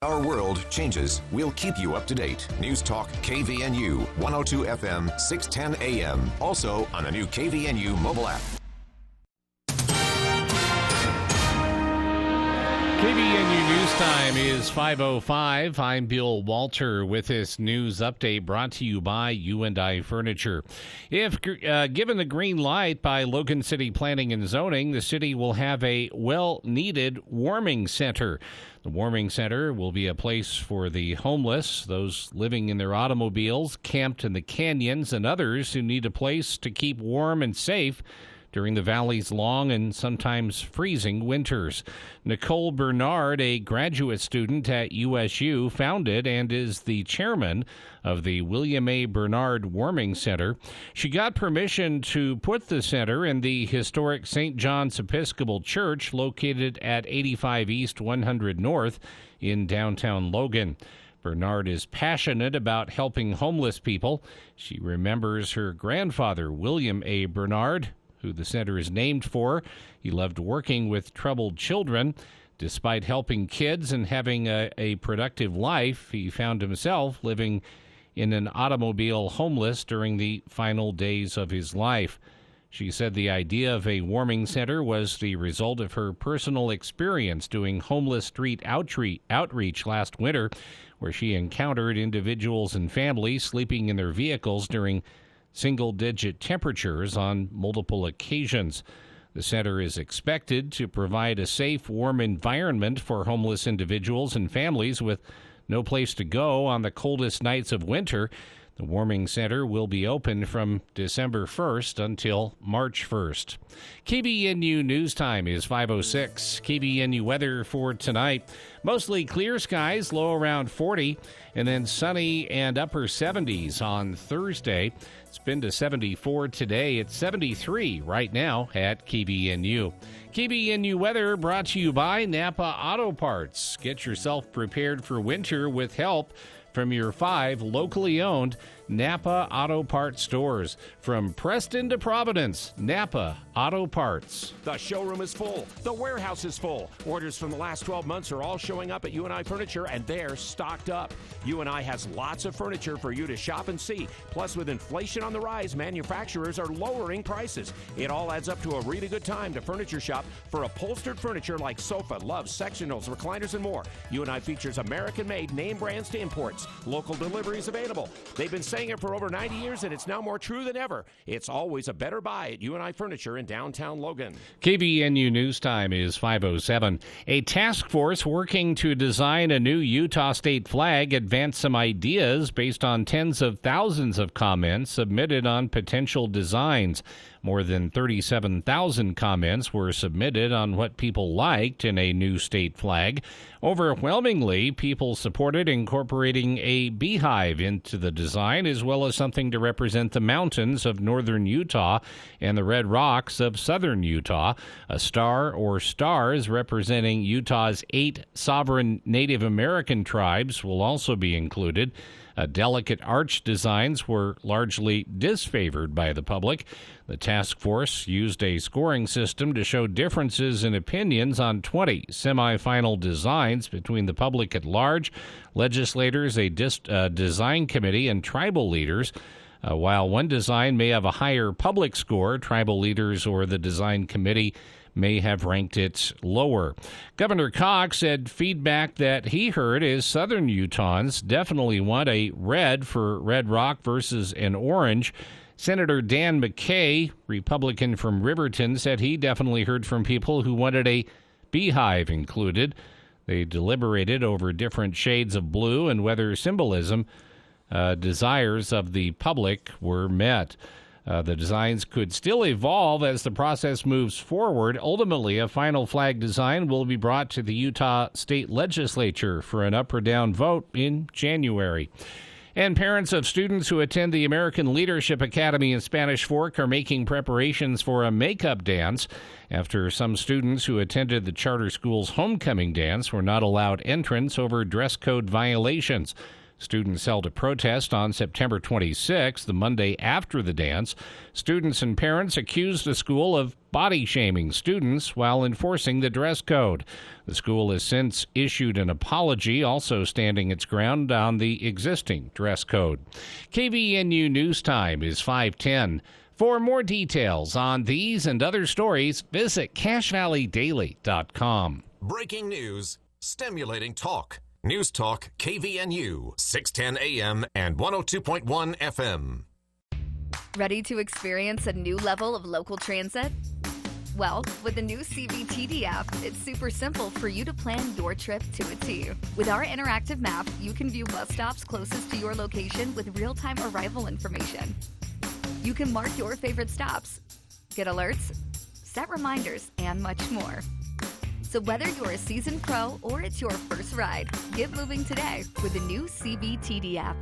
Our world changes. We'll keep you up to date. News Talk KVNU 102 FM 610 AM. Also on the new KVNU mobile app. KVNU News Time is 5:05. I'm Bill Walter with this news update brought to you by U&I Furniture. If given the green light by Logan City Planning and Zoning, the city will have a well-needed warming center. The warming center will be a place for the homeless, those living in their automobiles, camped in the canyons, and others who need a place to keep warm and safe during the valley's long and sometimes freezing winters. Nicole Bernard, a graduate student at USU, founded and is the chairman of the William A. Bernard Warming Center. She got permission to put the center in the historic St. John's Episcopal Church located at 85 East 100 North in downtown Logan. Bernard is passionate about helping homeless people. She remembers her grandfather, William A. Bernard, who the center is named for. He loved working with troubled children. Despite helping kids and having a productive life, he found himself living in an automobile homeless during the final days of his life. She said the idea of a warming center was the result of her personal experience doing homeless street outreach last winter, where she encountered individuals and families sleeping in their vehicles during single-digit temperatures on multiple occasions. The center is expected to provide a safe, warm environment for homeless individuals and families with no place to go on the coldest nights of winter. The warming center will be open from December 1st until March 1st. KVNU News Time is 5:06. KVNU weather for tonight. Mostly clear skies, low around 40, and then sunny and upper 70s on Thursday. It's been to 74 today. It's 73 right now at KVNU. KVNU weather brought to you by Napa Auto Parts. Get yourself prepared for winter with help from your 5 locally owned Napa Auto Parts stores. From Preston to Providence, Napa Auto Parts. The showroom is full. The warehouse is full. Orders from the last 12 months are all showing up at U&I Furniture, and they're stocked up. U&I has lots of furniture for you to shop and see. Plus, with inflation on the rise, manufacturers are lowering prices. It all adds up to a really good time to furniture shop for upholstered furniture like sofa, loves, sectionals, recliners, and more. U&I features American-made name brands to imports. Local deliveries available. They've been saying it for over 90 years, and it's now more true than ever. It's always a better buy at U&I Furniture in downtown Logan. KVNU News Time is 5:07. A task force working to design a new Utah state flag advanced some ideas based on tens of thousands of comments submitted on potential designs. More than 37,000 comments were submitted on what people liked in a new state flag. Overwhelmingly, people supported incorporating a beehive into the design, as well as something to represent the mountains of northern Utah and the red rocks of southern Utah. A star or stars representing Utah's 8 sovereign Native American tribes will also be included. Delicate arch designs were largely disfavored by the public. The task force used a scoring system to show differences in opinions on 20 semifinal designs between the public at large, legislators, a design committee, and tribal leaders. While one design may have a higher public score, tribal leaders or the design committee may have ranked it lower. Governor Cox said feedback that he heard is Southern Utahns definitely want a red for Red Rock versus an orange. Senator Dan McKay, Republican from Riverton, said he definitely heard from people who wanted a beehive included. They deliberated over different shades of blue and whether symbolism desires of the public were met. The designs could still evolve as the process moves forward. Ultimately, a final flag design will be brought to the Utah State Legislature for an up or down vote in January. And parents of students who attend the American Leadership Academy in Spanish Fork are making preparations for a makeup dance after some students who attended the charter school's homecoming dance were not allowed entrance over dress code violations. Students held a protest on September 26, the Monday after the dance. Students and parents accused the school of body shaming students while enforcing the dress code. The school has since issued an apology, also standing its ground on the existing dress code. KVNU News Time is 5:10. For more details on these and other stories, visit CashValleyDaily.com. Breaking news, stimulating talk. News Talk KVNU, 610 AM and 102.1 FM. Ready to experience a new level of local transit? Well, with the new CVTD app, it's super simple for you to plan your trip to a T. With our interactive map, you can view bus stops closest to your location with real-time arrival information. You can mark your favorite stops, get alerts, set reminders, and much more. So whether you're a seasoned pro or it's your first ride, get moving today with the new CVTD app.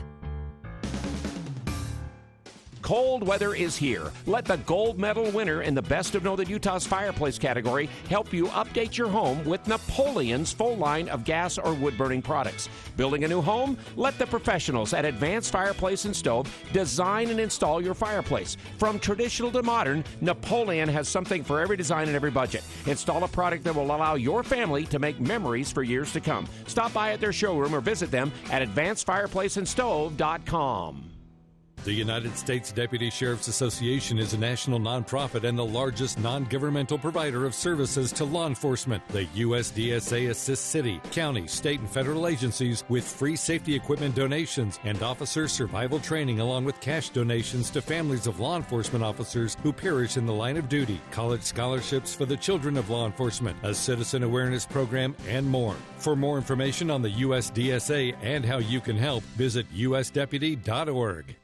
Cold weather is here. Let the gold medal winner in the Best of Northern Utah's fireplace category help you update your home with Napoleon's full line of gas or wood-burning products. Building a new home? Let the professionals at Advanced Fireplace and Stove design and install your fireplace. From traditional to modern, Napoleon has something for every design and every budget. Install a product that will allow your family to make memories for years to come. Stop by at their showroom or visit them at advancedfireplaceandstove.com. The United States Deputy Sheriff's Association is a national nonprofit and the largest non-governmental provider of services to law enforcement. The USDSA assists city, county, state, and federal agencies with free safety equipment donations and officer survival training, along with cash donations to families of law enforcement officers who perish in the line of duty, college scholarships for the children of law enforcement, a citizen awareness program, and more. For more information on the USDSA and how you can help, visit usdeputy.org.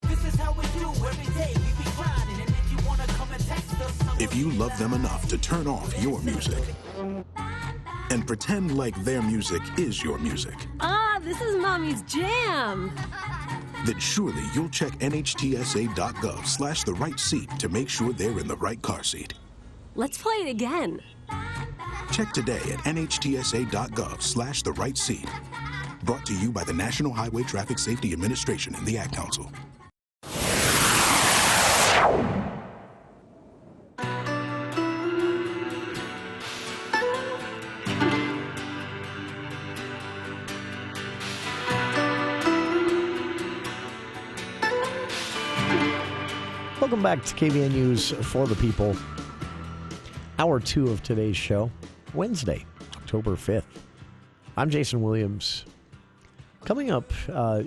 This is how we do every day. We be grinding, and if you wanna come and text us, if you love them enough to turn off your music and pretend like their music is your music. This is Mommy's jam. Then surely you'll check nhtsa.gov/the right seat to make sure they're in the right car seat. Let's play it again. Check today at nhtsa.gov/the right seat. Brought to you by the National Highway Traffic Safety Administration and the Ad Council. Welcome back to KVNU's For the People. Hour 2 of today's show, Wednesday, October 5th. I'm Jason Williams. Coming up, a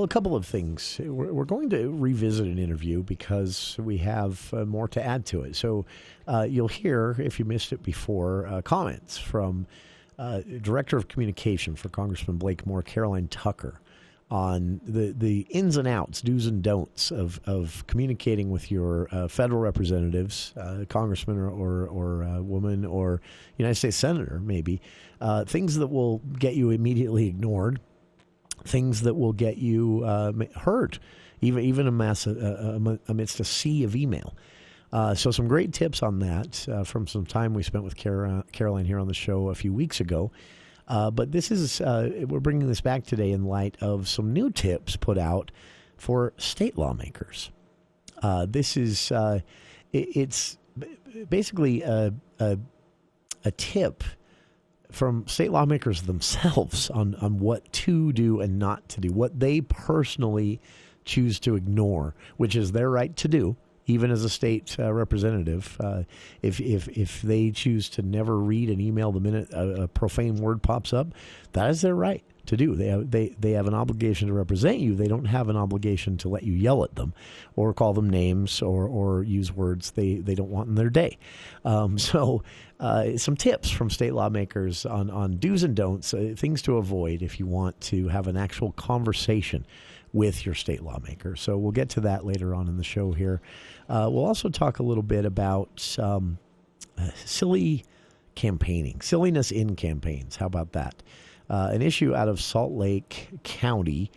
couple of things. We're going to revisit an interview because we have more to add to it. So you'll hear, if you missed it before, comments from Director of Communication for Congressman Blake Moore, Caroline Tucker, on the ins and outs, do's and don'ts of communicating with your federal representatives, congressman or woman or United States senator, maybe, things that will get you immediately ignored, things that will get you hurt, even amidst a sea of email. So some great tips on that from some time we spent with Caroline here on the show a few weeks ago. But this is we're bringing this back today in light of some new tips put out for state lawmakers. This is it's basically a tip from state lawmakers themselves on what to do and not to do, what they personally choose to ignore, which is their right to do. Even as a state representative, if they choose to never read an email the minute a profane word pops up, that is their right to do. They have an obligation to represent you. They don't have an obligation to let you yell at them or call them names or use words they don't want in their day. So some tips from state lawmakers on do's and don'ts, things to avoid if you want to have an actual conversation with your state lawmaker. So we'll get to that later on in the show here. We'll also talk a little bit about silly campaigning, silliness in campaigns. How about that? An issue out of Salt Lake County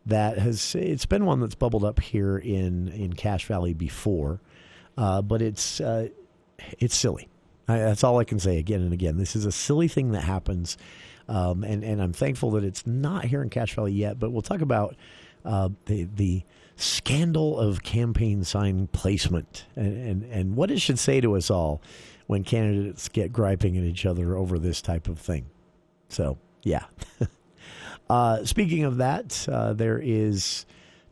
that it's been one that's bubbled up here in Cache Valley before, but it's silly. That's all I can say again and again. This is a silly thing that happens And I'm thankful that it's not here in Cache Valley yet, but we'll talk about the scandal of campaign sign placement and what it should say to us all when candidates get griping at each other over this type of thing. So, yeah. Speaking of that, there is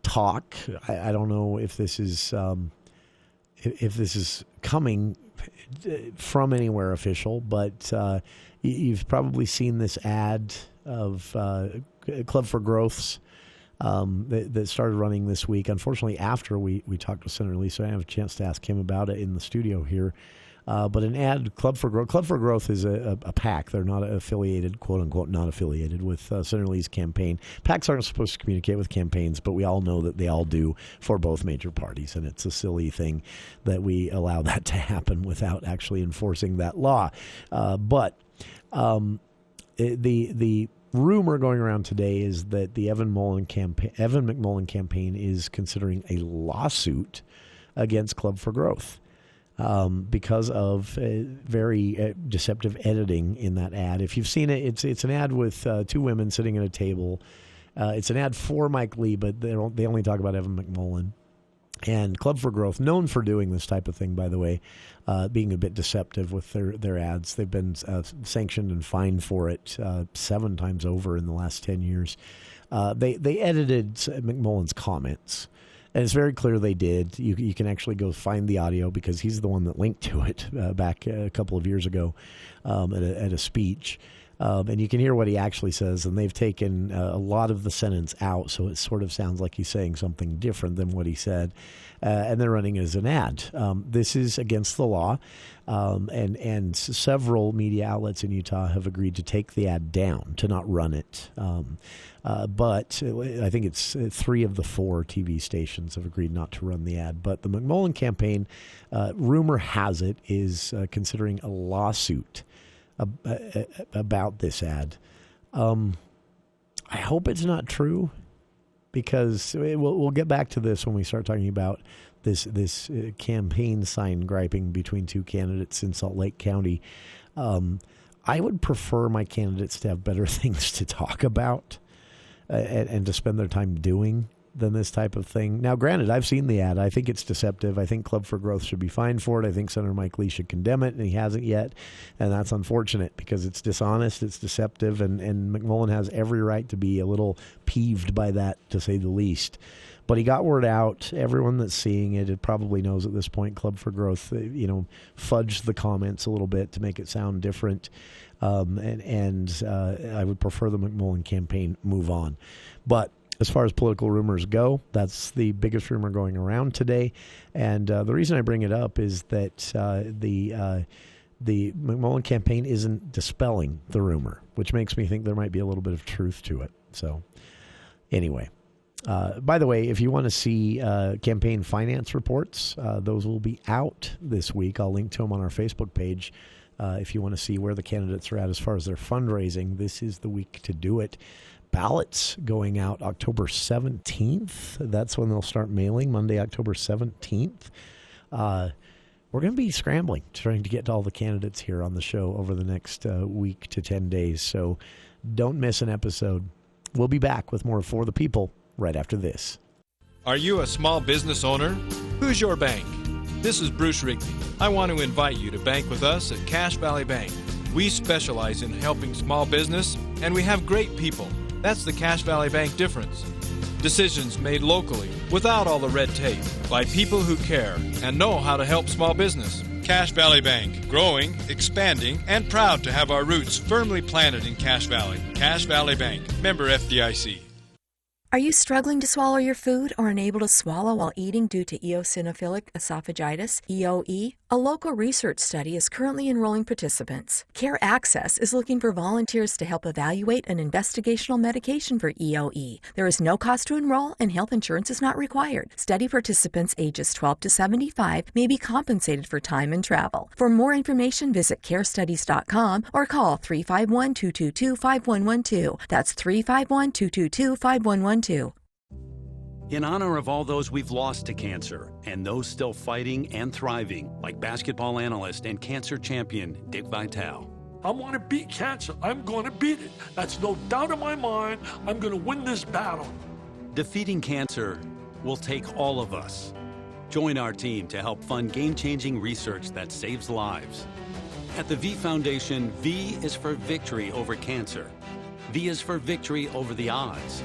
talk. I don't know if this is coming from anywhere official, but you've probably seen this ad of Club for Growth's that started running this week. Unfortunately, after we talked with Senator Lee, so I didn't have a chance to ask him about it in the studio here. But an ad, Club for Growth. Club for Growth is a PAC. They're not affiliated, quote unquote, not affiliated with Senator Lee's campaign. PACs aren't supposed to communicate with campaigns, but we all know that they all do for both major parties, and it's a silly thing that we allow that to happen without actually enforcing that law. But the rumor going around today is that the Evan McMullin campaign is considering a lawsuit against Club for Growth. Because of very deceptive editing in that ad. If you've seen it, it's an ad with two women sitting at a table. It's an ad for Mike Lee, but they only talk about Evan McMullin. And Club for Growth, known for doing this type of thing, by the way, being a bit deceptive with their ads. They've been sanctioned and fined for it 7 times over in the last 10 years. They edited McMullin's comments. And it's very clear they did. You can actually go find the audio because he's the one that linked to it back a couple of years ago at a speech. And you can hear what he actually says. And they've taken a lot of the sentence out, so it sort of sounds like he's saying something different than what he said. And they're running as an ad. This is against the law. And several media outlets in Utah have agreed to take the ad down, to not run it. But I think it's 3 of the 4 TV stations have agreed not to run the ad. But the McMullin campaign, rumor has it, is considering a lawsuit about this ad. I hope it's not true, because we'll get back to this when we start talking about this campaign sign griping between 2 candidates in Salt Lake County. I would prefer my candidates to have better things to talk about and to spend their time doing than this type of thing. Now, granted, I've seen the ad. I think it's deceptive. I think Club for Growth should be fined for it. I think Senator Mike Lee should condemn it, and he hasn't yet. And that's unfortunate because it's dishonest, it's deceptive, and McMullin has every right to be a little peeved by that, to say the least. But he got word out. Everyone that's seeing it probably knows at this point Club for Growth, fudged the comments a little bit to make it sound different. And I would prefer the McMullin campaign move on. But as far as political rumors go, that's the biggest rumor going around today. And the reason I bring it up is that the McMullin campaign isn't dispelling the rumor, which makes me think there might be a little bit of truth to it. So anyway, by the way, if you want to see campaign finance reports, those will be out this week. I'll link to them on our Facebook page. If you want to see where the candidates are at as far as their fundraising, this is the week to do it. Ballots going out October 17th. That's when they'll start mailing, Monday, October 17th. We're going to be scrambling, trying to get to all the candidates here on the show over the next week to 10 days. So don't miss an episode. We'll be back with more For the People right after this. Are you a small business owner? Who's your bank? This is Bruce Rigby. I want to invite you to bank with us at Cache Valley Bank. We specialize in helping small business, and we have great people. That's the Cache Valley Bank difference. Decisions made locally, without all the red tape, by people who care and know how to help small business. Cache Valley Bank, growing, expanding, and proud to have our roots firmly planted in Cache Valley. Cache Valley Bank, member FDIC. Are you struggling to swallow your food or unable to swallow while eating due to eosinophilic esophagitis, EOE? A local research study is currently enrolling participants. Care Access is looking for volunteers to help evaluate an investigational medication for EOE. There is no cost to enroll and health insurance is not required. Study participants ages 12 to 75 may be compensated for time and travel. For more information, visit carestudies.com or call 351-222-5112. That's 351-222-5112. In honor of all those we've lost to cancer and those still fighting and thriving, like basketball analyst and cancer champion Dick Vitale, I want to beat cancer. I'm going to beat it. That's no doubt in my mind. I'm going to win this battle. Defeating cancer will take all of us. Join our team to help fund game-changing research that saves lives. At the V Foundation, V is for victory over cancer. V is for victory over the odds.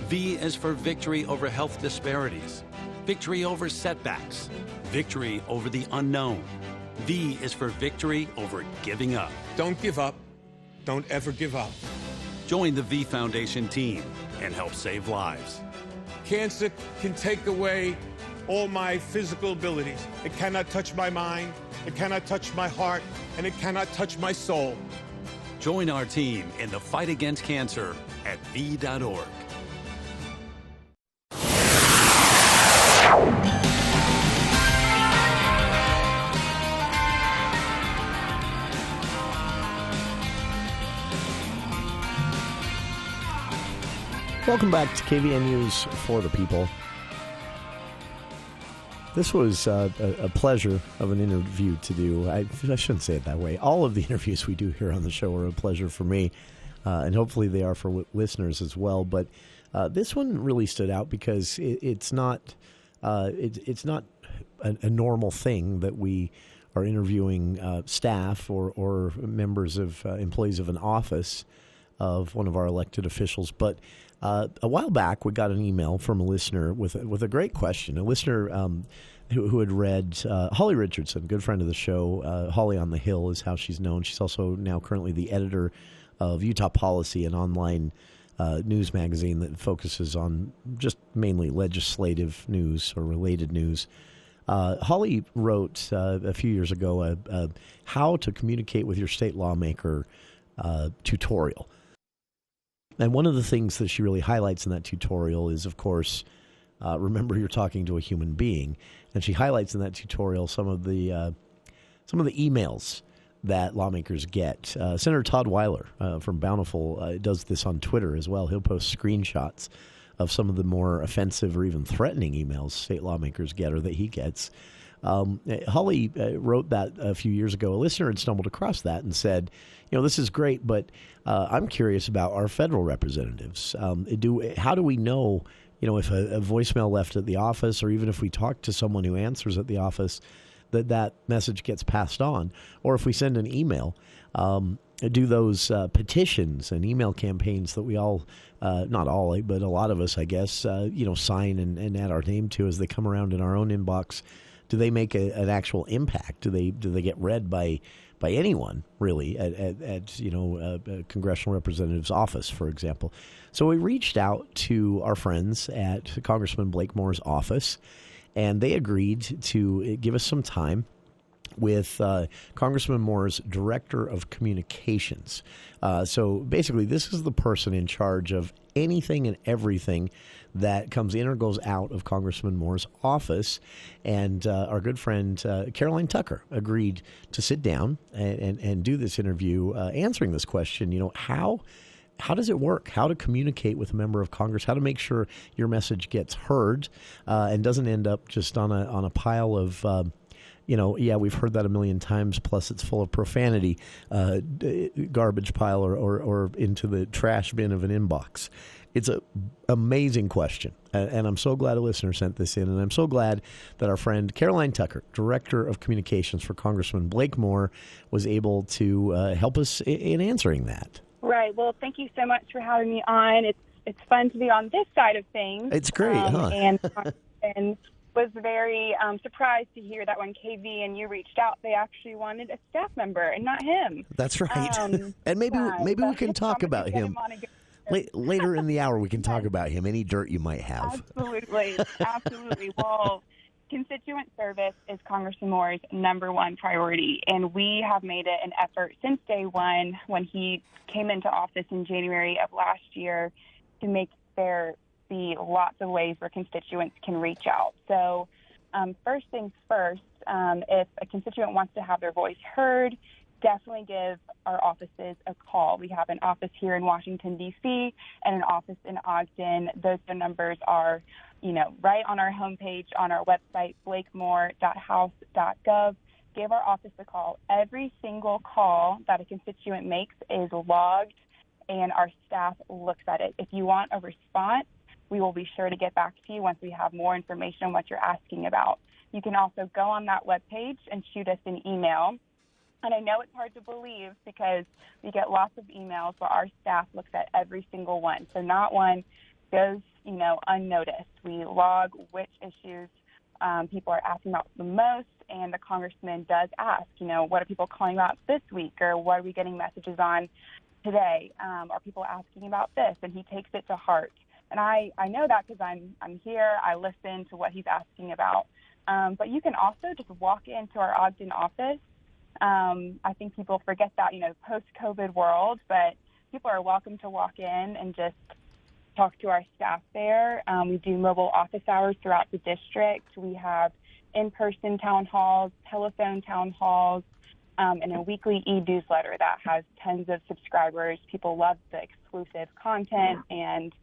V is for victory over health disparities, victory over setbacks, victory over the unknown. V is for victory over giving up. Don't give up. Don't ever give up. Join the V Foundation team and help save lives. Cancer can take away all my physical abilities. It cannot touch my mind, it cannot touch my heart, and it cannot touch my soul. Join our team in the fight against cancer at V.org. Welcome back to KVN News for the People. This was a pleasure of an interview to do. I shouldn't say it that way. All of the interviews we do here on the show are a pleasure for me, and hopefully they are for listeners as well. But this one really stood out because it's not a normal thing that we are interviewing staff or members of employees of an office of one of our elected officials. But a while back, we got an email from a listener with a great question. A listener who had read Holly Richardson, good friend of the show. Holly on the Hill is how she's known. She's also now currently the editor of Utah Policy, an online news magazine that focuses on just mainly legislative news or related news. Holly wrote a few years ago a how to communicate with your state lawmaker tutorial. And one of the things that she really highlights in that tutorial is, of course, remember you're talking to a human being. And she highlights in that tutorial some of the emails that lawmakers get. Senator Todd Weiler from Bountiful does this on Twitter as well. He'll post screenshots of some of the more offensive or even threatening emails state lawmakers get or that he gets. Holly wrote that a few years ago. A listener had stumbled across that and said, this is great, but I'm curious about our federal representatives. How do we know, if a voicemail left at the office or even if we talk to someone who answers at the office, that message gets passed on? Or if we send an email, do those petitions and email campaigns that we all, not all, but a lot of us, I guess, sign and add our name to as they come around in our own inbox, do they make an actual impact? Do they get read by anyone really at a congressional representative's office, for example? So we reached out to our friends at Congressman Blake Moore's office, and they agreed to give us some time with Congressman Moore's Director of Communications. So basically, this is the person in charge of anything and everything that comes in or goes out of Congressman Moore's office. And our good friend Caroline Tucker agreed to sit down and do this interview answering this question. How does it work? How to communicate with a member of Congress? How to make sure your message gets heard and doesn't end up just on a pile of we've heard that a million times, plus it's full of profanity, garbage pile or into the trash bin of an inbox. It's an amazing question, and I'm so glad a listener sent this in, and I'm so glad that our friend Caroline Tucker, Director of Communications for Congressman Blake Moore, was able to help us in answering that. Right. Well, thank you so much for having me on. It's fun to be on this side of things. It's great, huh? And was very surprised to hear that when KVNU reached out, they actually wanted a staff member and not him. That's right. And maybe we can talk about him. Later in the hour, we can talk about him, any dirt you might have. Absolutely. Absolutely. Well, constituent service is Congressman Moore's number one priority, and we have made it an effort since day one when he came into office in January of last year to make there be lots of ways where constituents can reach out. So first things first, if a constituent wants to have their voice heard, definitely give our offices a call. We have an office here in Washington, D.C., and an office in Ogden. Those phone numbers are, right on our homepage on our website, blakemore.house.gov. give our office a call. Every single call that a constituent makes is logged, and our staff looks at it. If you want a response, we will be sure to get back to you once we have more information on what you're asking about. You can also go on that webpage and shoot us an email. And I know it's hard to believe because we get lots of emails, but our staff looks at every single one. So not one goes, unnoticed. We log which issues people are asking about the most, and the congressman does ask, what are people calling about this week, or what are we getting messages on today? Are people asking about this? And he takes it to heart. And I know that because I'm here. I listen to what he's asking about. But you can also just walk into our Ogden office. I think people forget that, post-COVID world, but people are welcome to walk in and just talk to our staff there. We do mobile office hours throughout the district. We have in-person town halls, telephone town halls, and a weekly e-newsletter that has tons of subscribers. People love the exclusive content and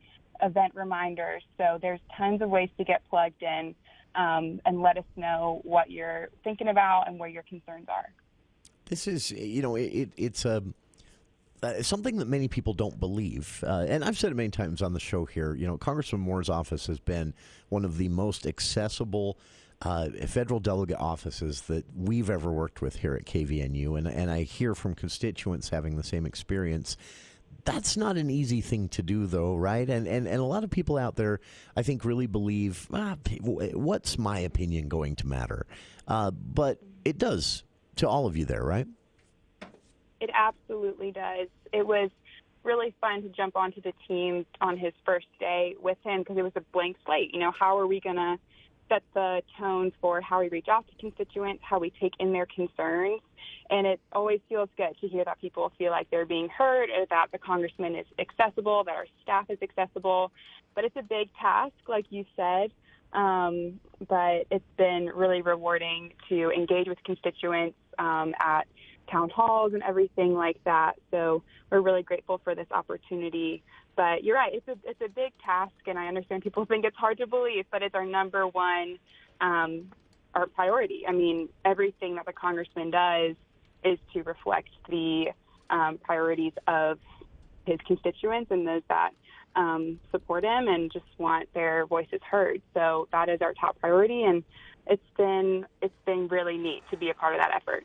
event reminders. So there's tons of ways to get plugged in and let us know what you're thinking about and where your concerns are. This is, it's something that many people don't believe. And I've said it many times on the show here, Congressman Moore's office has been one of the most accessible federal delegate offices that we've ever worked with here at KVNU. And I hear from constituents having the same experience. That's not an easy thing to do, though, right? And a lot of people out there, I think, really believe, what's my opinion going to matter? But it does to all of you there, right? It absolutely does. It was really fun to jump onto the team on his first day with him because it was a blank slate. How are we going to set the tone for how we reach out to constituents, how we take in their concerns? And it always feels good to hear that people feel like they're being heard, or that the congressman is accessible, that our staff is accessible. But it's a big task, like you said. But it's been really rewarding to engage with constituents at town halls and everything like that. So we're really grateful for this opportunity. But you're right, it's a big task, and I understand people think it's hard to believe, but it's our number one our priority. I mean, everything that the congressman does is to reflect the priorities of his constituents and those that support him and just want their voices heard. So that is our top priority, and it's been really neat to be a part of that effort.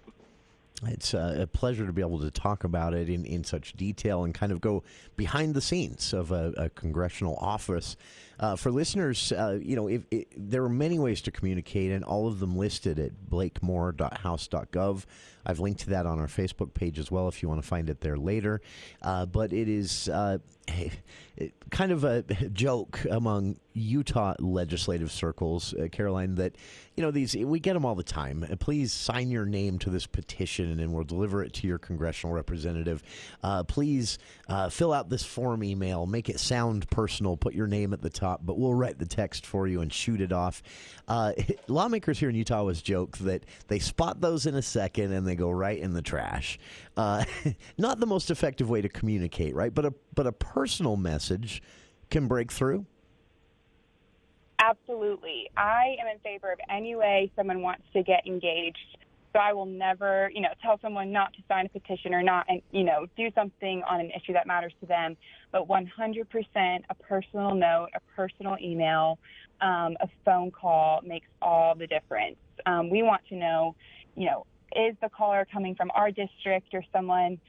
It's a pleasure to be able to talk about it in such detail and kind of go behind the scenes of a congressional office. For listeners, there are many ways to communicate, and all of them listed at blakemore.house.gov. I've linked to that on our Facebook page as well if you want to find it there later. But it is kind of a joke among Utah legislative circles, Caroline, that we get them all the time. Please sign your name to this petition, and we'll deliver it to your congressional representative. Please fill out this form email, make it sound personal, put your name at the top, but we'll write the text for you and shoot it off. Lawmakers here in Utah always joke that they spot those in a second and they go right in the trash. Not the most effective way to communicate, right? But a personal message can break through. Absolutely. I am in favor of any way someone wants to get engaged. So I will never, tell someone not to sign a petition or not, and, do something on an issue that matters to them. But 100% a personal note, a personal email, a phone call makes all the difference. We want to know, is the caller coming from our district or someone,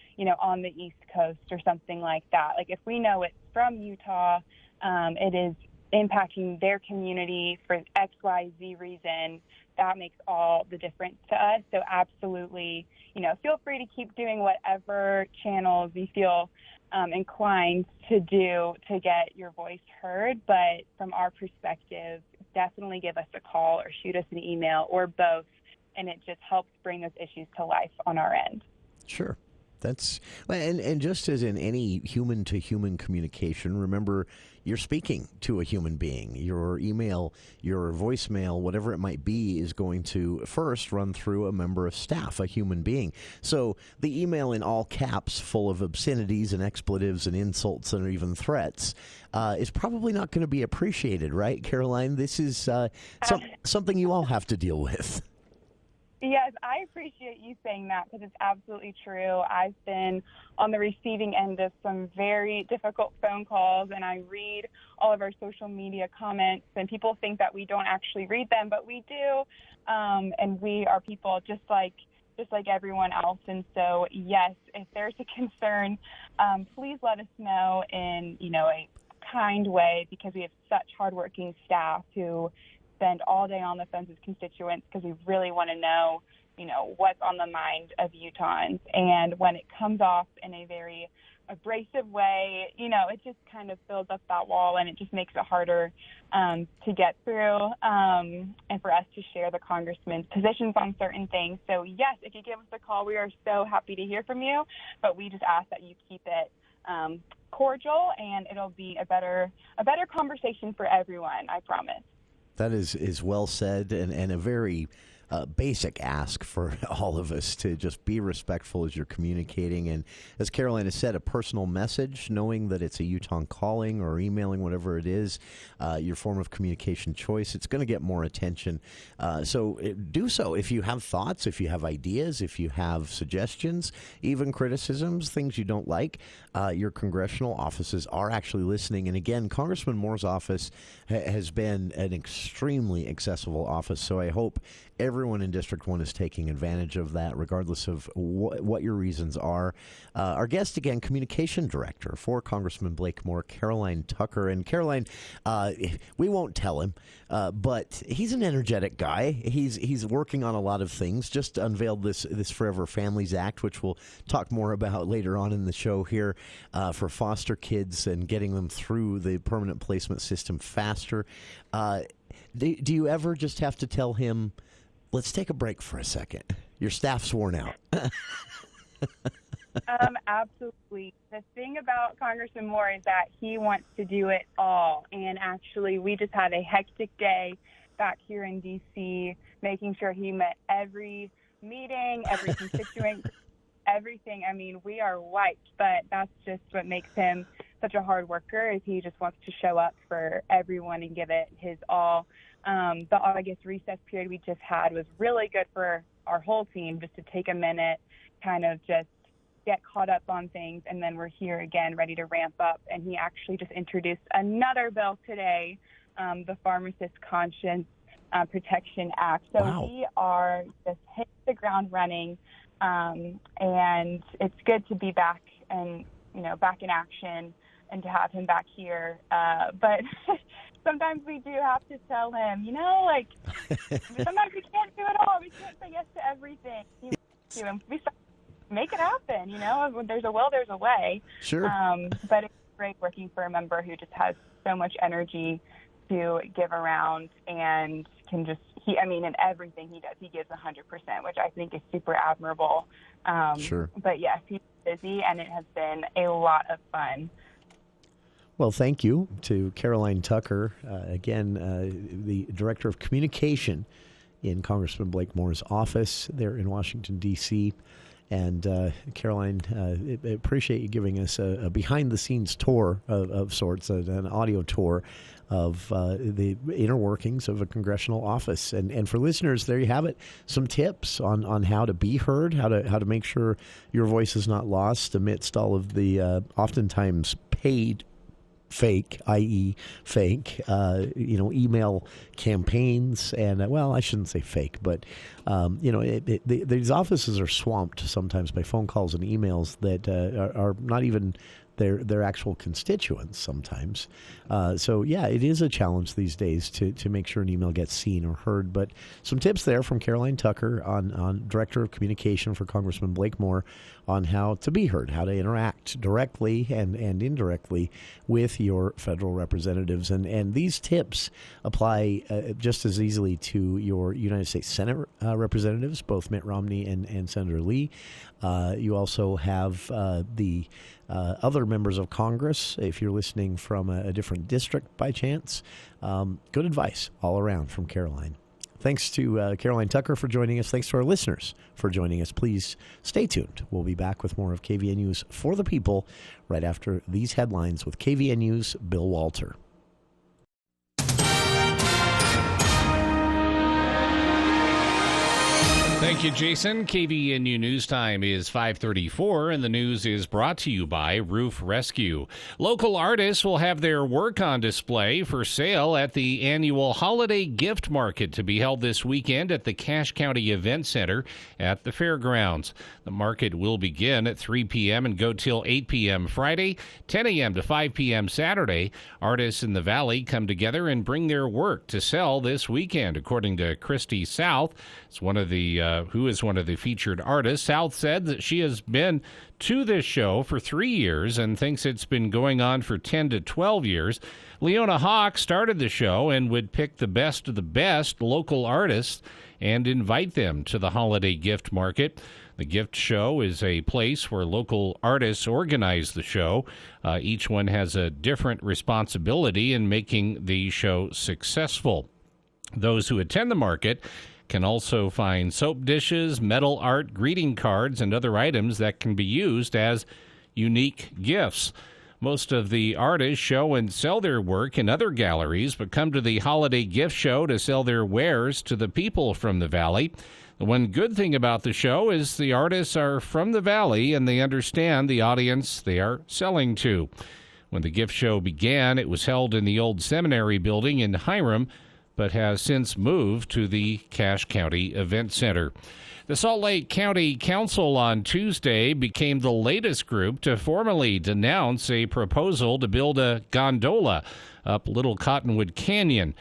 on the East Coast or something like that? Like, if we know it's from Utah, it is impacting their community for X, Y, Z reason, that makes all the difference to us. So absolutely, feel free to keep doing whatever channels you feel inclined to do to get your voice heard. But from our perspective, definitely give us a call or shoot us an email or both, and it just helps bring those issues to life on our end. Sure. That's and just as in any human-to-human communication, remember you're speaking to a human being. Your email, your voicemail, whatever it might be, is going to first run through a member of staff, a human being. So the email in all caps, full of obscenities and expletives and insults and even threats, is probably not going to be appreciated, right, Caroline? This is something you all have to deal with. Yes, I appreciate you saying that because it's absolutely true. I've been on the receiving end of some very difficult phone calls, and I read all of our social media comments, and people think that we don't actually read them, but we do. And we are people just like everyone else. And so, yes, if there's a concern, please let us know in, a kind way, because we have such hardworking staff who spend all day on the phones with constituents because we really want to know, what's on the mind of Utahns. And when it comes off in a very abrasive way, it just kind of fills up that wall, and it just makes it harder to get through and for us to share the congressman's positions on certain things. So, yes, if you give us a call, we are so happy to hear from you, but we just ask that you keep it cordial, and it'll be a better conversation for everyone, I promise. That is well said, and a very basic ask for all of us to just be respectful as you're communicating. And as Caroline has said, a personal message, knowing that it's a Utah calling or emailing, whatever it is, your form of communication choice, it's going to get more attention. So do so. If you have thoughts, if you have ideas, if you have suggestions, even criticisms, things you don't like, your congressional offices are actually listening. And again, Congressman Moore's office has been an extremely accessible office. So I hope everyone in District 1 is taking advantage of that, regardless of what your reasons are. Our guest, again, Communication Director for Congressman Blake Moore, Caroline Tucker. And Caroline, we won't tell him, but he's an energetic guy. He's working on a lot of things. Just unveiled this Forever Families Act, which we'll talk more about later on in the show here, for foster kids and getting them through the permanent placement system faster. Do you ever just have to tell him, let's take a break for a second? Your staff's worn out. Absolutely. The thing about Congressman Moore is that he wants to do it all. And actually, we just had a hectic day back here in D.C., making sure he met every meeting, every constituent, everything. I mean, we are wiped, but that's just what makes him such a hard worker, is he just wants to show up for everyone and give it his all. The August recess period we just had was really good for our whole team, just to take a minute, kind of just get caught up on things, and then we're here again ready to ramp up. And he actually just introduced another bill today, the Pharmacist Conscience Protection Act. So Wow. We are just hitting the ground running, and it's good to be back and back in action and to have him back here. But sometimes we do have to tell him, sometimes we can't do it all. We can't say yes to everything. We make it happen, When there's a will, there's a way. Sure. But it's great working for a member who just has so much energy to give around and can just, in everything he does, he gives 100%, which I think is super admirable. Sure. But yes, he's busy, and it has been a lot of fun. Well, thank you to Caroline Tucker, the Director of Communication in Congressman Blake Moore's office there in Washington, D.C. And Caroline, I appreciate you giving us a behind-the-scenes tour of sorts, an audio tour of the inner workings of a congressional office. And for listeners, there you have it, some tips on how to be heard, how to make sure your voice is not lost amidst all of the oftentimes paid fake, i.e. fake, email campaigns. And, I shouldn't say fake, but, these offices are swamped sometimes by phone calls and emails that are not even their actual constituents sometimes. It is a challenge these days to make sure an email gets seen or heard. But some tips there from Caroline Tucker, on Director of Communication for Congressman Blake Moore, on how to be heard, how to interact directly and indirectly with your federal representatives. And these tips apply just as easily to your United States Senate representatives, both Mitt Romney and Senator Lee. You also have the other members of Congress, if you're listening from a different district by chance. Good advice all around from Caroline. Thanks to Caroline Tucker for joining us. Thanks to our listeners for joining us. Please stay tuned. We'll be back with more of KVNU's For the People right after these headlines with KVNU's Bill Walter. Thank you, Jason. KVNU News Time is 5:34, and the news is brought to you by Roof Rescue. Local artists will have their work on display for sale at the annual Holiday Gift Market to be held this weekend at the Cache County Event Center at the fairgrounds. The market will begin at 3 p.m. and go till 8 p.m. Friday, 10 a.m. to 5 p.m. Saturday. Artists in the Valley come together and bring their work to sell this weekend, according to Christy South. It's who is one of the featured artists. South said that she has been to this show for 3 years and thinks it's been going on for 10 to 12 years. Leona Hawk started the show and would pick the best of the best local artists and invite them to the holiday gift market. The gift show is a place where local artists organize the show. Each one has a different responsibility in making the show successful. Those who attend the market can also find soap dishes, metal art, greeting cards, and other items that can be used as unique gifts. Most of the artists show and sell their work in other galleries, but come to the holiday gift show to sell their wares to the people from the Valley. The one good thing about the show is the artists are from the Valley and they understand the audience they are selling to. When the gift show began, it was held in the old seminary building in Hiram, but has since moved to the Cache County Event Center. The Salt Lake County Council on Tuesday became the latest group to formally denounce a proposal to build a gondola up Little Cottonwood Canyon.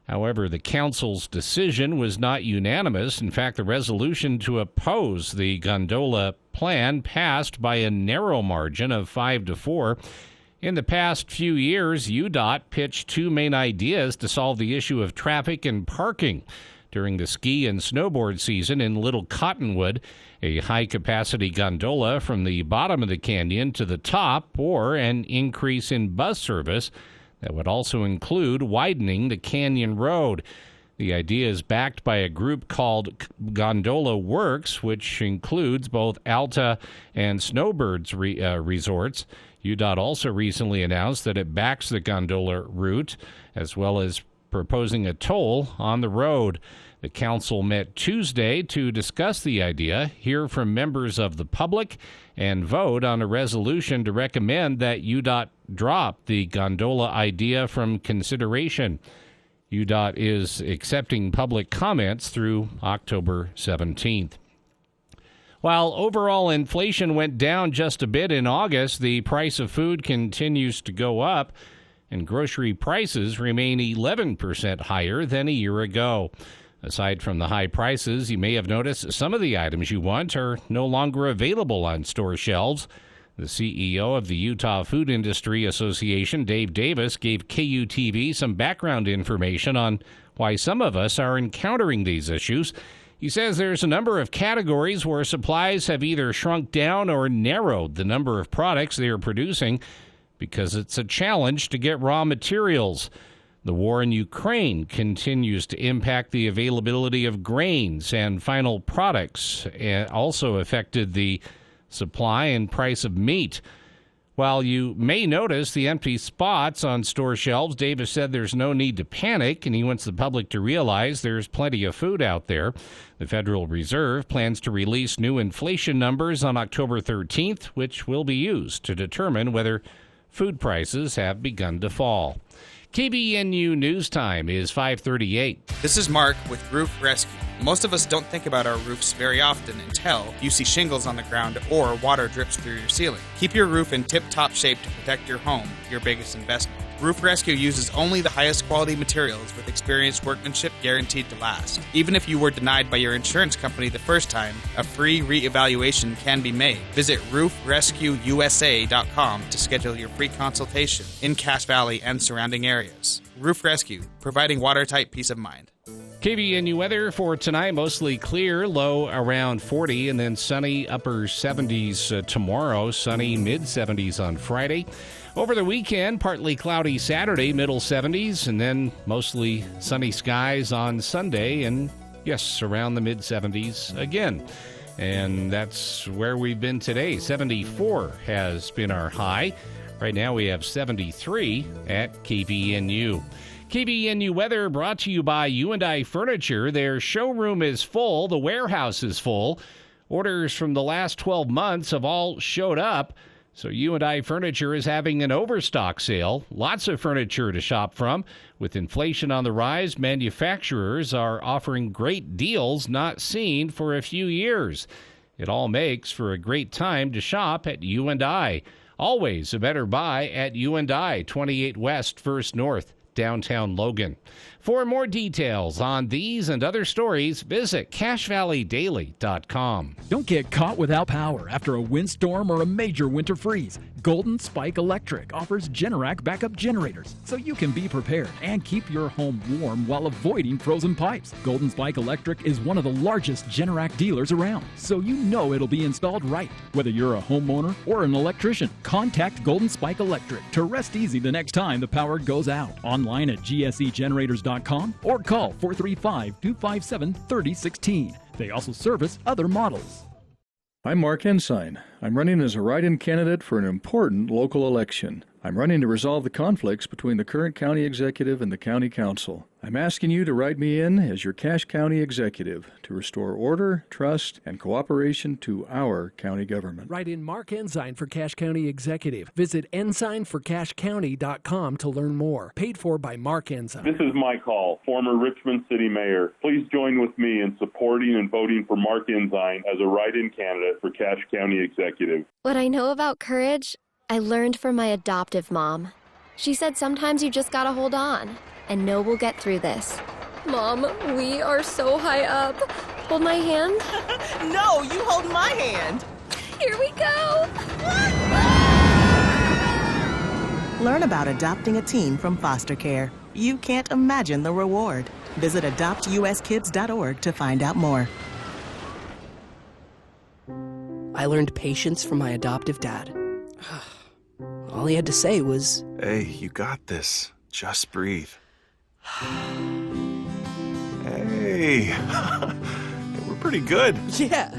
However, the council's decision was not unanimous. In fact, the resolution to oppose the gondola plan passed by a narrow margin of 5-4. In the past few years, UDOT pitched two main ideas to solve the issue of traffic and parking during the ski and snowboard season in Little Cottonwood, a high-capacity gondola from the bottom of the canyon to the top, or an increase in bus service that would also include widening the canyon road. The idea is backed by a group called Gondola Works, which includes both Alta and Snowbirds resorts. UDOT also recently announced that it backs the gondola route, as well as proposing a toll on the road. The council met Tuesday to discuss the idea, hear from members of the public, and vote on a resolution to recommend that UDOT drop the gondola idea from consideration. UDOT is accepting public comments through October 17th. While overall inflation went down just a bit in August, the price of food continues to go up, and grocery prices remain 11% higher than a year ago. Aside from the high prices, you may have noticed some of the items you want are no longer available on store shelves. The CEO of the Utah Food Industry Association, Dave Davis, gave KUTV some background information on why some of us are encountering these issues. He says there's a number of categories where supplies have either shrunk down or narrowed the number of products they are producing because it's a challenge to get raw materials. The war in Ukraine continues to impact the availability of grains and final products, and also affected the supply and price of meat. While you may notice the empty spots on store shelves, Davis said there's no need to panic, and he wants the public to realize there's plenty of food out there. The Federal Reserve plans to release new inflation numbers on October 13th, which will be used to determine whether food prices have begun to fall. KVNU News Time is 5:38. This is Mark with Roof Rescue. Most of us don't think about our roofs very often until you see shingles on the ground or water drips through your ceiling. Keep your roof in tip-top shape to protect your home, your biggest investment. Roof Rescue uses only the highest quality materials with experienced workmanship guaranteed to last. Even if you were denied by your insurance company the first time, a free re-evaluation can be made. Visit roofrescueusa.com to schedule your free consultation in Cache Valley and surrounding areas. Roof Rescue, providing watertight peace of mind. KVNU weather for tonight, mostly clear, low around 40, and then sunny upper 70s tomorrow, sunny mid-70s on Friday. Over the weekend, partly cloudy Saturday, middle 70s, and then mostly sunny skies on Sunday, and yes, around the mid-70s again. And that's where we've been today. 74 has been our high. Right now we have 73 at KVNU. KVNU weather brought to you by U&I Furniture. Their showroom is full. The warehouse is full. Orders from the last 12 months have all showed up. So U&I Furniture is having an overstock sale. Lots of furniture to shop from. With inflation on the rise, manufacturers are offering great deals not seen for a few years. It all makes for a great time to shop at U&I. Always a better buy at U&I, 28 West, 1st North, downtown Logan. For more details on these and other stories, visit CashValleyDaily.com. Don't get caught without power after a windstorm or a major winter freeze. Golden Spike Electric offers Generac backup generators so you can be prepared and keep your home warm while avoiding frozen pipes. Golden Spike Electric is one of the largest Generac dealers around, so you know it'll be installed right. Whether you're a homeowner or an electrician, contact Golden Spike Electric to rest easy the next time the power goes out. Online at gsegenerators.com or call 435-257-3016. They also service other models. I'm Mark Ensign. I'm running as a write-in candidate for an important local election. I'm running to resolve the conflicts between the current county executive and the county council. I'm asking you to write me in as your Cache County executive to restore order, trust, and cooperation to our county government. Write in Mark Ensign for Cache County executive. Visit ensignforcachecounty.com to learn more. Paid for by Mark Ensign. This is Mike Hall, former Richmond City Mayor. Please join with me in supporting and voting for Mark Ensign as a write-in candidate for Cache County executive. What I know about courage, I learned from my adoptive mom. She said sometimes you just gotta hold on and know we'll get through this. Mom, we are so high up. Hold my hand. No, you hold my hand. Here we go. Learn about adopting a teen from foster care. You can't imagine the reward. Visit adoptuskids.org to find out more. I learned patience from my adoptive dad. All he had to say was, "Hey, you got this. Just breathe." Hey, we're pretty good. Yeah.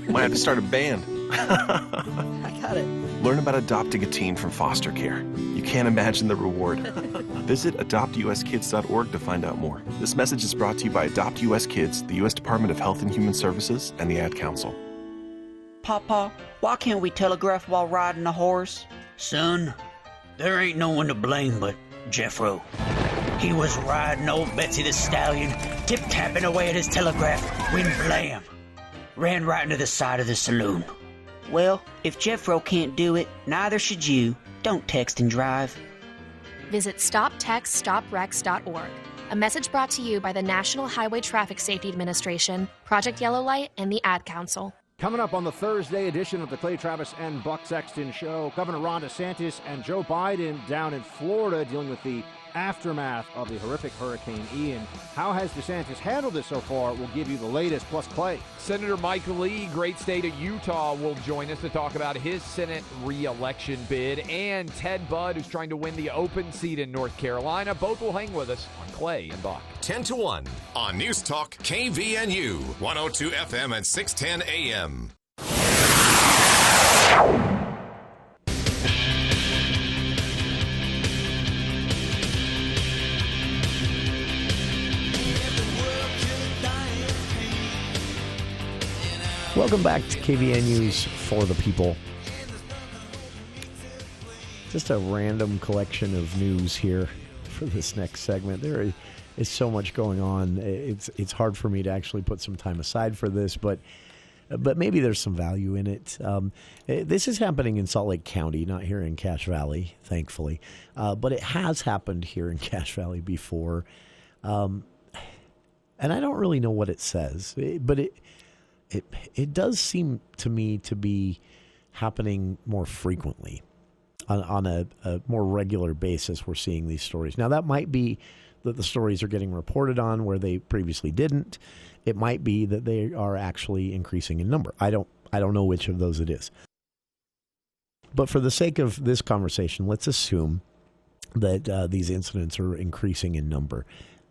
Might have to start a band. I got it. Learn about adopting a teen from foster care. You can't imagine the reward. Visit adoptuskids.org to find out more. This message is brought to you by Adopt US Kids, the U.S. Department of Health and Human Services, and the Ad Council. Papa, why can't we telegraph while riding a horse? Son, there ain't no one to blame but Jeffro. He was riding old Betsy the Stallion, tip-tapping away at his telegraph, when blam! Ran right into the side of the saloon. Well, if Jeffro can't do it, neither should you. Don't text and drive. Visit StopTextStopWrecks.org. A message brought to you by the National Highway Traffic Safety Administration, Project Yellow Light, and the Ad Council. Coming up on the Thursday edition of the Clay Travis and Buck Sexton Show, Governor Ron DeSantis and Joe Biden down in Florida dealing with the aftermath of the horrific Hurricane Ian. How has DeSantis handled this so far? We'll give you the latest, plus Clay. Senator Mike Lee, great state of Utah, will join us to talk about his Senate re-election bid, and Ted Budd, who's trying to win the open seat in North Carolina. Both will hang with us on Clay and Buck. 10 to 1 on News Talk KVNU, 102 FM and 610 AM. Welcome back to KVNU's For the People. Just a random collection of news here for this next segment. There is so much going on. It's hard for me to actually put some time aside for this, but maybe there's some value in it. This is happening in Salt Lake County, not here in Cache Valley, thankfully. But it has happened here in Cache Valley before. And I don't really know what it says, but it does seem to me to be happening more frequently. On a more regular basis, we're seeing these stories. Now, that might be that the stories are getting reported on where they previously didn't. It might be that they are actually increasing in number. I don't know which of those it is. But for the sake of this conversation, let's assume that these incidents are increasing in number.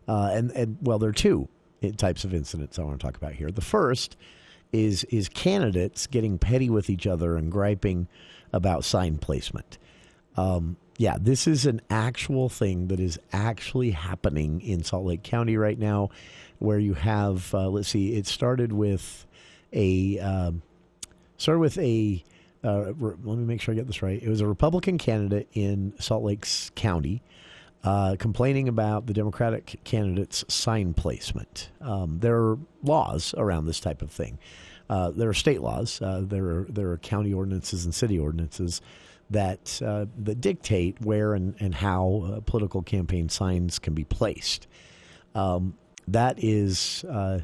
And there are two types of incidents I want to talk about here. The first is candidates getting petty with each other and griping about sign placement. Yeah, this is an actual thing that is actually happening in Salt Lake County right now, where you have, it started with let me make sure I get this right. It was a Republican candidate in Salt Lake County complaining about the Democratic candidate's sign placement. There are laws around this type of thing. There are state laws. There are county ordinances and city ordinances that dictate where and how political campaign signs can be placed. That is, I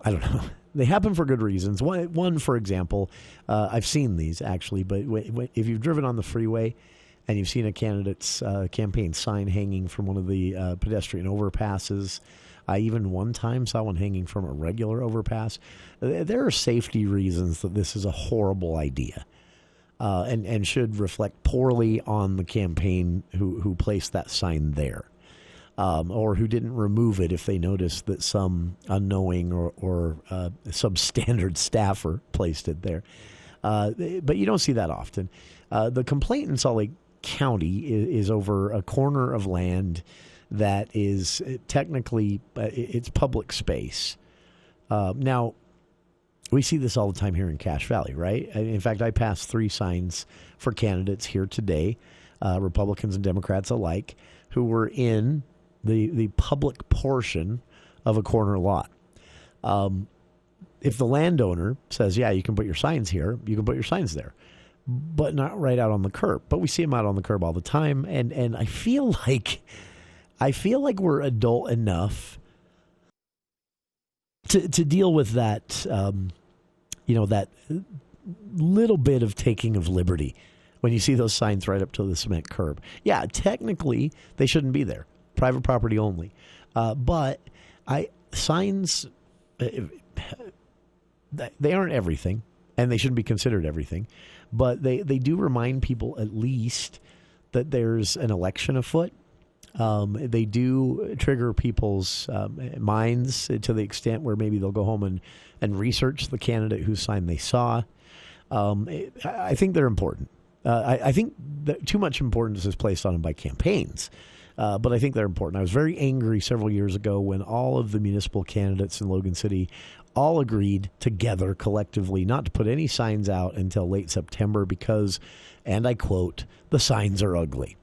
don't know. They happen for good reasons. One, for example, I've seen these actually, but if you've driven on the freeway and you've seen a candidate's campaign sign hanging from one of the pedestrian overpasses, I even one time saw one hanging from a regular overpass. There are safety reasons that this is a horrible idea. And should reflect poorly on the campaign who placed that sign there, or who didn't remove it if they noticed that some unknowing or substandard staffer placed it there. But you don't see that often. The complaint in Salt Lake County is over a corner of land that is technically it's public space. Now, we see this all the time here in Cache Valley, right? In fact, I passed 3 signs for candidates here today, Republicans and Democrats alike, who were in the public portion of a corner lot. If the landowner says, yeah, you can put your signs here, you can put your signs there, but not right out on the curb. But we see them out on the curb all the time, and I feel like we're adult enough to deal with that, that little bit of taking of liberty when you see those signs right up to the cement curb. Yeah, technically they shouldn't be there, private property only. But signs, they aren't everything, and they shouldn't be considered everything. But they do remind people at least that there's an election afoot. They do trigger people's minds to the extent where maybe they'll go home and research the candidate whose sign they saw. I think they're important. I think that too much importance is placed on them by campaigns, but I think they're important. I was very angry several years ago when all of the municipal candidates in Logan City all agreed together collectively not to put any signs out until late September because, and I quote, the signs are ugly.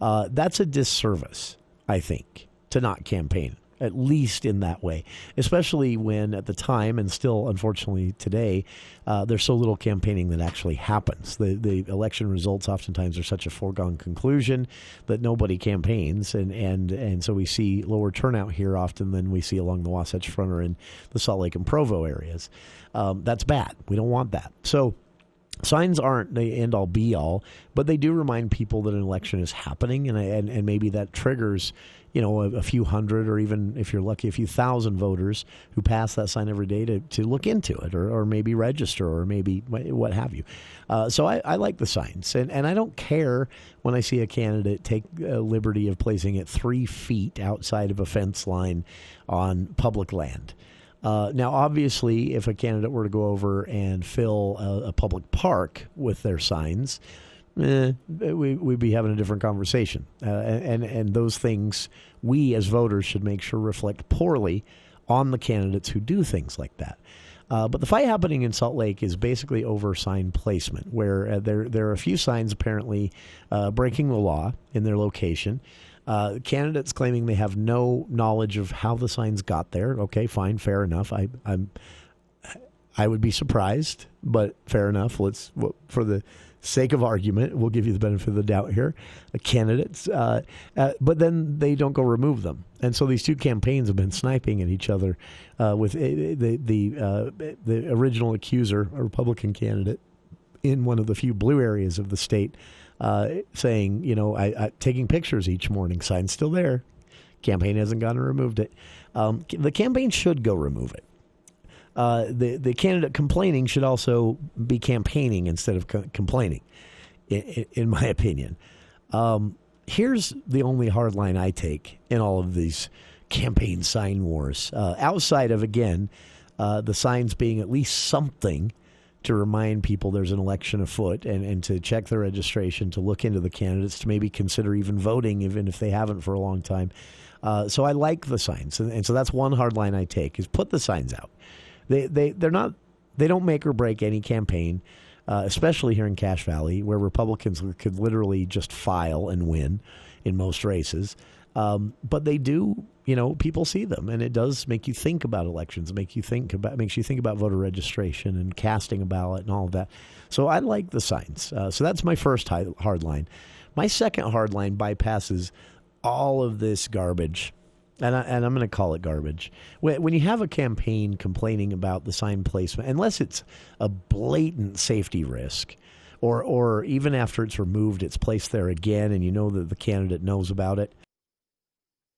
That's a disservice, I think, to not campaign, at least in that way, especially when at the time, and still unfortunately today, there's so little campaigning that actually happens. The election results oftentimes are such a foregone conclusion that nobody campaigns, and so we see lower turnout here often than we see along the Wasatch Front or in the Salt Lake and Provo areas. That's bad. We don't want that. So signs aren't the end-all, be-all, but they do remind people that an election is happening, and maybe that triggers, a few hundred, or even if you're lucky, a few thousand voters who pass that sign every day to look into it, or maybe register, or maybe what have you. So I like the signs, and I don't care when I see a candidate take liberty of placing it 3 feet outside of a fence line on public land. Now, obviously, if a candidate were to go over and fill a public park with their signs, we'd be having a different conversation. And those things we as voters should make sure reflect poorly on the candidates who do things like that. But the fight happening in Salt Lake is basically over sign placement, where there are a few signs apparently breaking the law in their location. Candidates claiming they have no knowledge of how the signs got there. Okay, fine, fair enough. I would be surprised, but fair enough. For the sake of argument, we'll give you the benefit of the doubt here. Candidates, but then they don't go remove them, and so these two campaigns have been sniping at each other. With the original accuser, a Republican candidate, in one of the few blue areas of the state, saying, I taking pictures each morning. Sign's still there. Campaign hasn't gone and removed it. The campaign should go remove it. The candidate complaining should also be campaigning instead of complaining, in my opinion. Here's the only hard line I take in all of these campaign sign wars. Outside of, again, the signs being at least something to remind people there's an election afoot and to check their registration, to look into the candidates, to maybe consider even voting, even if they haven't for a long time. So I like the signs. And so that's one hard line I take, is put the signs out. They don't make or break any campaign, especially here in Cache Valley, where Republicans could literally just file and win in most races. But they do, people see them, and it does make you think about elections, makes you think about voter registration and casting a ballot and all of that. So I like the signs. So that's my first hard line. My second hard line bypasses all of this garbage, and I'm going to call it garbage. When you have a campaign complaining about the sign placement, unless it's a blatant safety risk, or even after it's removed, it's placed there again, and you know that the candidate knows about it.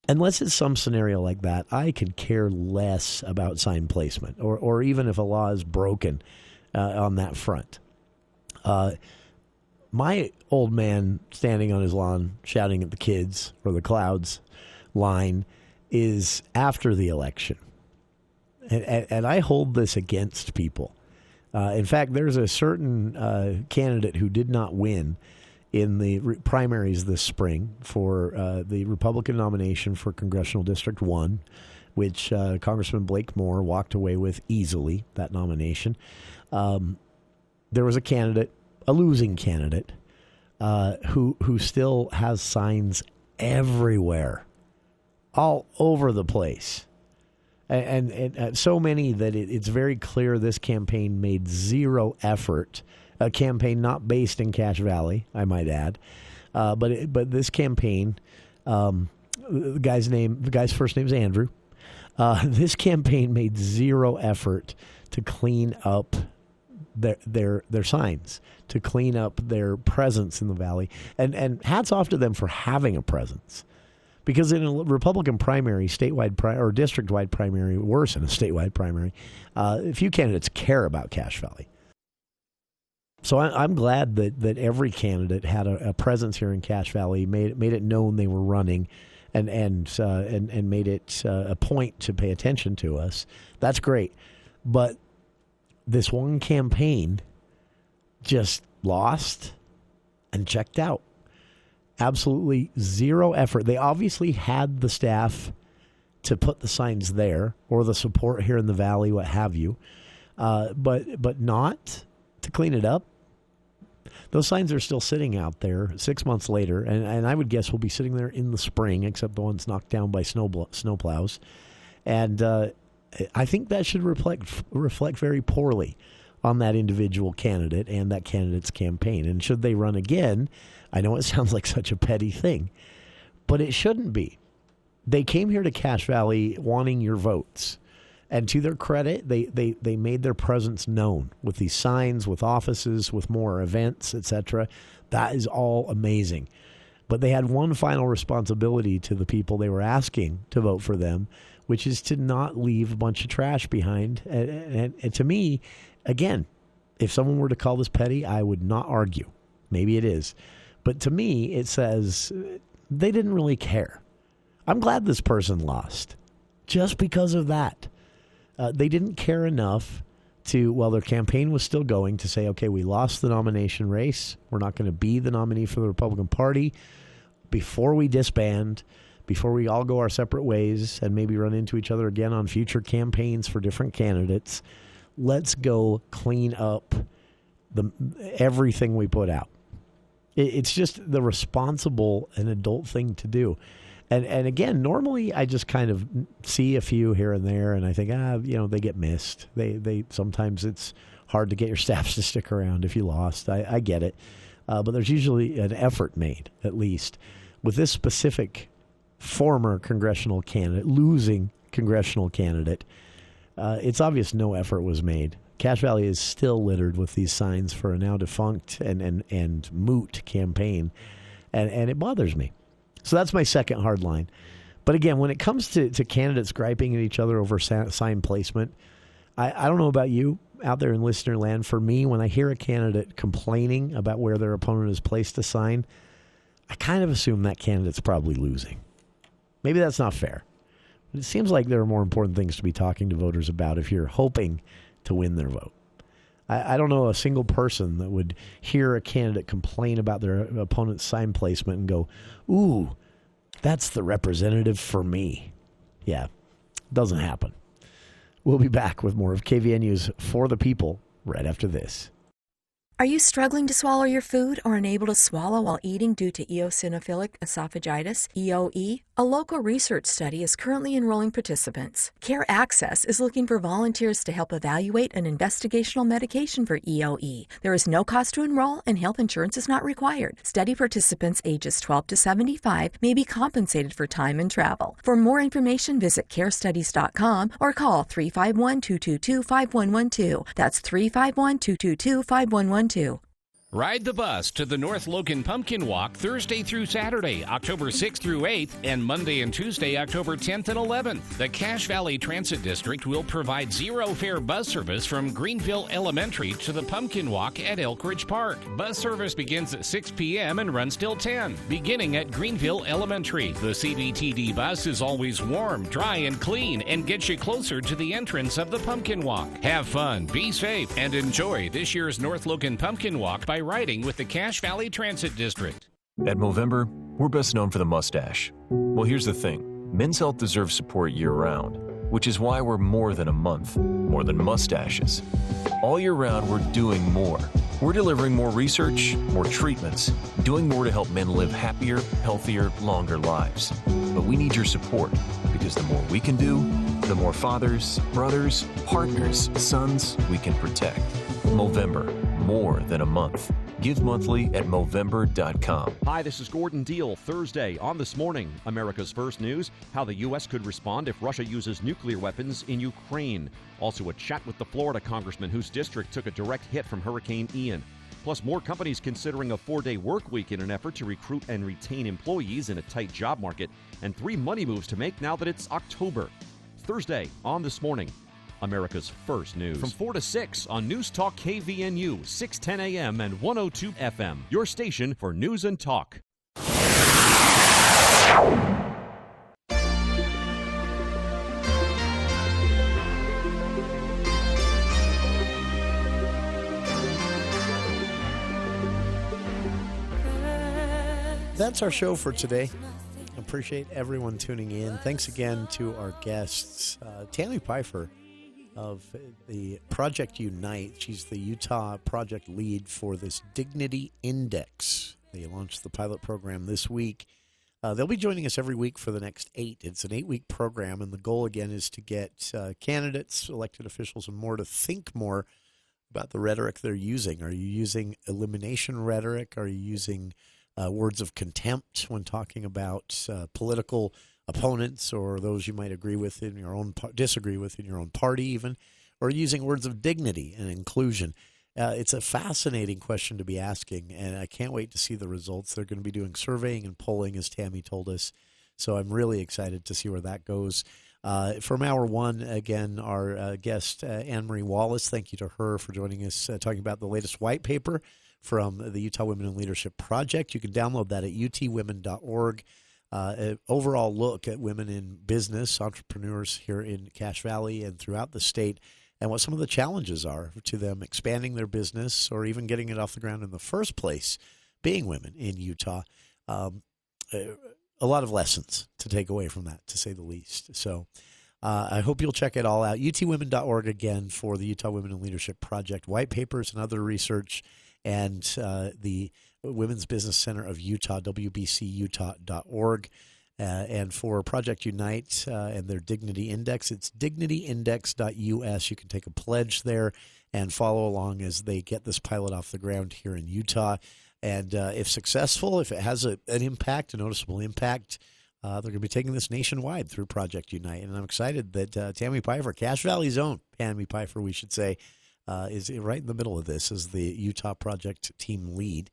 Unless it's some scenario like that, I could care less about sign placement, or even if a law is broken on that front. My old man standing on his lawn shouting at the kids or the clouds line is after the election. And I hold this against people. In fact, there's a certain candidate who did not win in the primaries this spring for the Republican nomination for Congressional District 1, which Congressman Blake Moore walked away with easily, that nomination. There was a candidate, a losing candidate, who still has signs everywhere, all over the place. And so many that it's very clear this campaign made zero effort. A campaign not based in Cache Valley, I might add, but this campaign, the guy's first name is Andrew. This campaign made zero effort to clean up their signs, to clean up their presence in the valley, and hats off to them for having a presence. Because in a Republican primary, statewide or district-wide primary, worse than a statewide primary, few candidates care about Cache Valley. So I'm glad that every candidate had a presence here in Cache Valley, made it known they were running, and made it a point to pay attention to us. That's great, but this one campaign just lost and checked out. Absolutely zero effort. They obviously had the staff to put the signs there, or the support here in the valley, what have you, but not to clean it up. Those signs are still sitting out there 6 months later, and I would guess we'll be sitting there in the spring, except the ones knocked down by snowplows. And I think that should reflect very poorly on that individual candidate and that candidate's campaign. And should they run again, I know it sounds like such a petty thing, but it shouldn't be. They came here to Cache Valley wanting your votes. And to their credit, they made their presence known with these signs, with offices, with more events, etc. That is all amazing. But they had one final responsibility to the people they were asking to vote for them, which is to not leave a bunch of trash behind. And to me, again, if someone were to call this petty, I would not argue. Maybe it is. But to me, it says they didn't really care. I'm glad this person lost just because of that. They didn't care enough to, while their campaign was still going, to say, okay, we lost the nomination race. We're not going to be the nominee for the Republican Party. Before we disband, before we all go our separate ways and maybe run into each other again on future campaigns for different candidates, let's go clean up everything we put out. It's just the responsible and adult thing to do. And again, normally I just kind of see a few here and there, and I think, they get missed. They sometimes it's hard to get your staffs to stick around if you lost. I get it. But there's usually an effort made, at least. With this specific former congressional candidate, losing congressional candidate, it's obvious no effort was made. Cache Valley is still littered with these signs for a now defunct and moot campaign, and it bothers me. So that's my second hard line. But again, when it comes to candidates griping at each other over sign placement, I don't know about you out there in listener land. For me, when I hear a candidate complaining about where their opponent has placed a sign, I kind of assume that candidate's probably losing. Maybe that's not fair. But it seems like there are more important things to be talking to voters about if you're hoping to win their vote. I don't know a single person that would hear a candidate complain about their opponent's sign placement and go, ooh, that's the representative for me. Yeah, doesn't happen. We'll be back with more of KVNU's For the People right after this. Are you struggling to swallow your food or unable to swallow while eating due to eosinophilic esophagitis, EOE? A local research study is currently enrolling participants. Care Access is looking for volunteers to help evaluate an investigational medication for EOE. There is no cost to enroll and health insurance is not required. Study participants ages 12 to 75 may be compensated for time and travel. For more information, visit carestudies.com or call 351-222-5112. That's 351-222-5112. Ride the bus to the North Logan Pumpkin Walk Thursday through Saturday, October 6th through 8th, and Monday and Tuesday, October 10th and 11th. The Cache Valley Transit District will provide zero-fare bus service from Greenville Elementary to the Pumpkin Walk at Elk Ridge Park. Bus service begins at 6 p.m. and runs till 10, beginning at Greenville Elementary. The CVTD bus is always warm, dry, and clean, and gets you closer to the entrance of the Pumpkin Walk. Have fun, be safe, and enjoy this year's North Logan Pumpkin Walk by riding with the Cache Valley Transit District. At Movember, we're best known for the mustache. Well, here's the thing. Men's health deserves support year-round, which is why we're more than a month, more than mustaches. All year round, we're doing more. We're delivering more research, more treatments, doing more to help men live happier, healthier, longer lives. But we need your support, because the more we can do, the more fathers, brothers, partners, sons we can protect. Movember, more than a month. Give monthly at Movember.com. Hi, this is Gordon Deal. Thursday on This Morning, America's First News, how the U.S. could respond if Russia uses nuclear weapons in Ukraine. Also a chat with the Florida congressman whose district took a direct hit from Hurricane Ian. Plus, more companies considering a 4-day work week in an effort to recruit and retain employees in a tight job market. And 3 money moves to make now that it's October. Thursday on This Morning, America's First News. From 4 to 6 on News Talk KVNU, 610 AM and 102 FM. Your station for news and talk. That's our show for today. Appreciate everyone tuning in. Thanks again to our guests, Tammy Pfeiffer of the Project Unite. She's the Utah project lead for this Dignity Index. They launched the pilot program this week. They'll be joining us every week for the next 8. It's an 8-week program, and the goal, again, is to get candidates, elected officials, and more to think more about the rhetoric they're using. Are you using elimination rhetoric? Are you using words of contempt when talking about political opponents or those you might agree with in your own disagree with in your own party even, or using words of dignity and inclusion? It's a fascinating question to be asking, and I can't wait to see the results. They're going to be doing surveying and polling, as Tammy told us, so I'm really excited to see where that goes. From hour 1, again, our guest, Anne-Marie Wallace, thank you to her for joining us, talking about the latest white paper from the Utah Women in Leadership Project. You can download that at utwomen.org. An overall look at women in business, entrepreneurs here in Cache Valley and throughout the state, and what some of the challenges are to them expanding their business or even getting it off the ground in the first place, being women in Utah. A lot of lessons to take away from that, to say the least. So I hope you'll check it all out. utwomen.org, again, for the Utah Women in Leadership Project white papers and other research, and the Women's Business Center of Utah, wbcutah.org. And for Project Unite and their Dignity Index, it's dignityindex.us. You can take a pledge there and follow along as they get this pilot off the ground here in Utah. And if successful, if it has an impact, a noticeable impact, they're going to be taking this nationwide through Project Unite. And I'm excited that Tammy Pfeiffer, Cache Valley's own Tammy Pfeiffer, we should say, is right in the middle of this as the Utah Project team lead.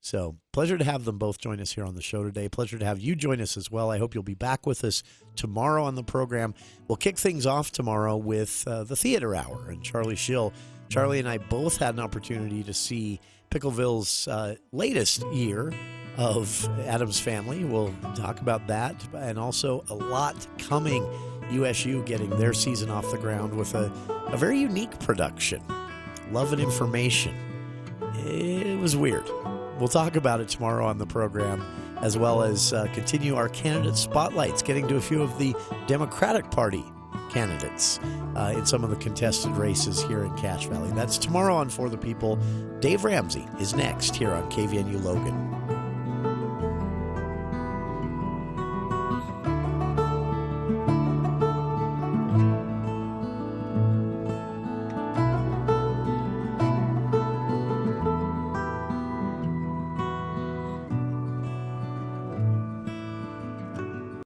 So pleasure to have them both join us here on the show today. Pleasure to have you join us as well. I hope you'll be back with us tomorrow on the program. We'll kick things off tomorrow with the Theater Hour and Charlie Schill. Charlie and I both had an opportunity to see Pickleville's latest year of Addams Family. We'll talk about that, and also a lot coming. USU getting their season off the ground with a very unique production. love and information. It was weird. We'll talk about it tomorrow on the program, as well as continue our candidate spotlights, getting to a few of the Democratic Party candidates in some of the contested races here in Cache Valley. That's tomorrow on For the People. Dave Ramsey is next here on KVNU Logan.